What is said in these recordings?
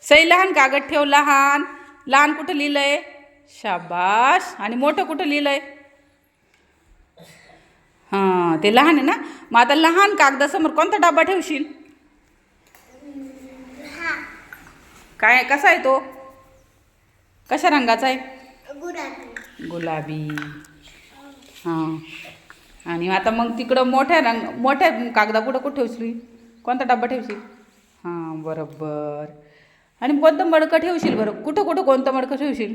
सई लहान कागद ठेव. लहान लहान कुठं लिहिलंय? शाबाश. आणि मोठं कुठं लिहिलंय? हां ते लहान आहे ना. मग आता लहान कागदासमोर कोणता डबा ठेवशील? काय कसा आहे तो? कशा रंगाचा आहे? गुलाबी. हां आणि आता मग तिकडं मोठ्या कागदा कुठं ठेवशील? कोणता डबा ठेवशील? हां बरोबर. आणि कोणतं मडकं ठेवशील बरं? कुठं कोणतं मडकं ठेवशील?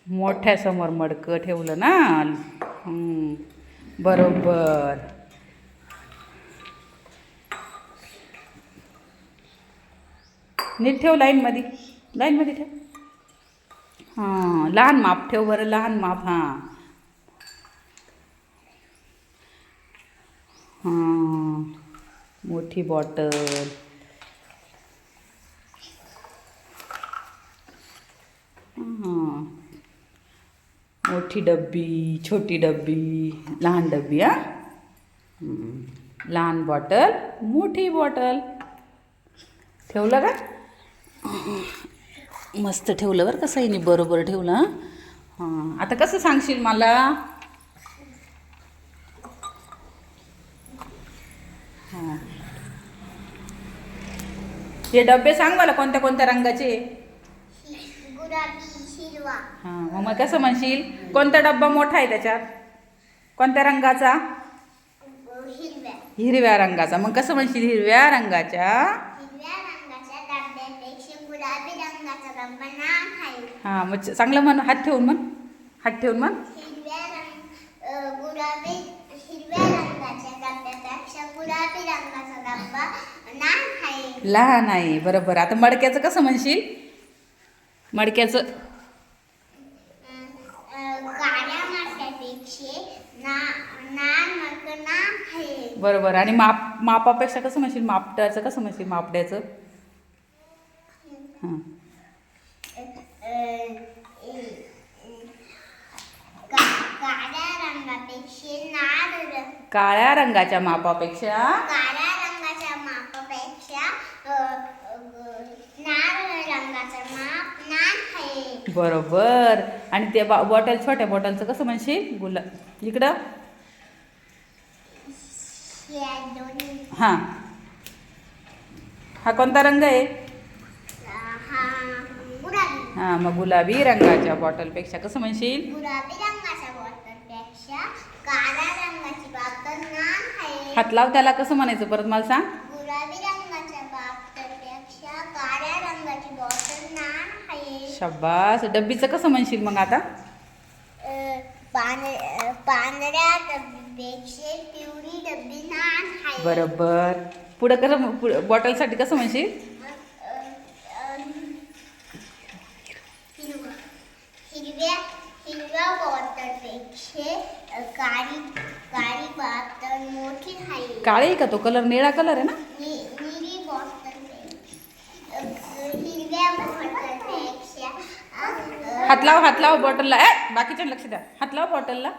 मोठ्यासमोर मडकं ठेवलं ना. बरोबर. नीट ठेव. लाईनमध्ये ठेव. हां लहान माप ठेव बरं. लहान माप. हां मोठी बॉटल. हां मोठी डब्बी, छोटी डब्बी, लहान डब्बी. लहान बॉटल, मोठी बॉटल. ठेवलं का? मस्त ठेवलं बरं का सईनी. बरोबर ठेवलं. हां आता कसं सांगशील मला? हां हे डब्बे सांग मला कोणत्या कोणत्या रंगाचे? हां मग कसं म्हणशील? कोणता डब्बा मोठा आहे त्याच्यात? कोणत्या रंगाचा? हिरव्या रंगाचा. मग कसं म्हणशील? हिरव्या रंगाच्या हां मग चांगलं म्हण. हात ठेवून म्हण. लहान आहे. बरोबर. आता मडक्याचं कसं म्हणशील? मडक्याचं बरोबर. आणि मापापेक्षा कसं म्हणशील? मापट्याचं कसं म्हणशील? मापड्याचं. हां काळ्या रंगाच्या मापापेक्षा बरोबर. आणि ते बॉटल छोट्या बॉटलचं कसं म्हणशील? इकडं. हां हा कोणता रंग आहे? हां मग गुलाबी रंगाच्या बॉटलपेक्षा कसं म्हणशील? हात लाव त्याला. कसं म्हणायचं परत मला सांग? शाबास. डब्बीचं कसं म्हणशील मग आता? पांढऱ्या डब्बीपेक्षा पिवळी डब्बी लहान आहे. बरोबर. पुढं कसं बॉटलसाठी कसं म्हणशील? हिरव्या बॉटलपेक्षा काळी बॉटल मोठी आहे. काळी का? तो कलर निळा कलर आहे ना. हिरव्या बॉटलपेक्षा हात लाव बॉटलला. बाकीच्या लक्ष द्या. हात लाव बॉटलला.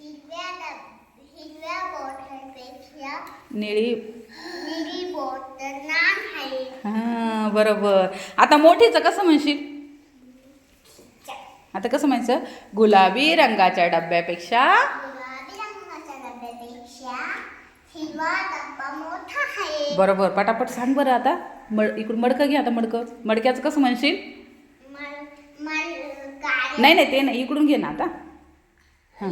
हिरव्या बॉटलपेक्षा निळी बॉटल लहान आहे. हां बरोबर. आता मोठीचं कसं म्हणशील? आता कसं म्हणायचं? गुलाबी रंगाच्या डब्यापेक्षा हिरवा डब्बा मोठा आहे. बरोबर. पटापट सांग बरं. आता इकडून मडकं घे. आता मडक्याचं कसं म्हणशील? नाही ते नाही. इकडून घे ना आता. हां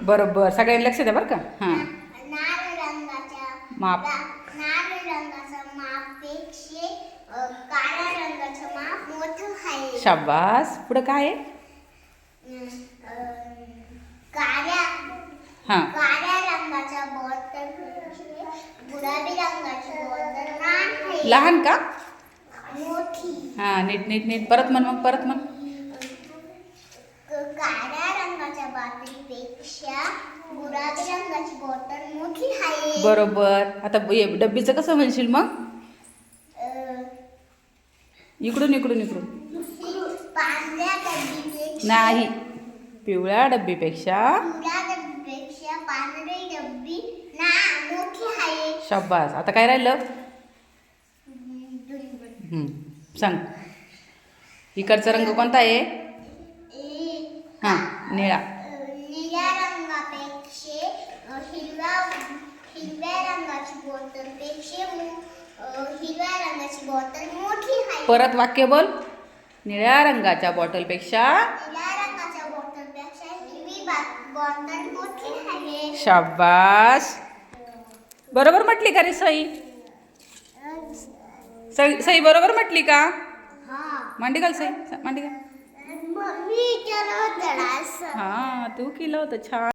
बरोबर. सगळ्यांनी लक्ष द्या बरं का. हां माप शाबास. पुढं काय आहे? हां काळ्या रंगाच्या बॉटल गुलाबी रंगाची बॉटल लहान का? मोठी. हां नीट परत म्हण. काळ्या रंगाच्या बाटलीपेक्षा गुलाबी रंगाची बॉटल मोठी आहे. बरोबर. आता डब्बीचं कसं म्हणशील मग? इकडून पांढऱ्या डब्बीपेक्षा नाही. पिवळ्या डब्बीपेक्षा पांढरी डब्बी ना मोठी आहे. शाबास. आता काय राहिलं? सांग. इकडचा रंग कोणता आहे? हां, निळा. निळ्या रंगापेक्षा हिरव्या रंगाची बॉटल मोठी आहे. परत वाक्य बोल. निळ्या रंगाच्या बॉटलपेक्षा हिरवी बॉटल मोठी आहे. शाबास. बरोबर म्हटली का रे सई? सई बरोबर म्हटली का? मांडी घाल सई, मांडी घाल. मी केलं होतं हां, तू केलं होतं छान.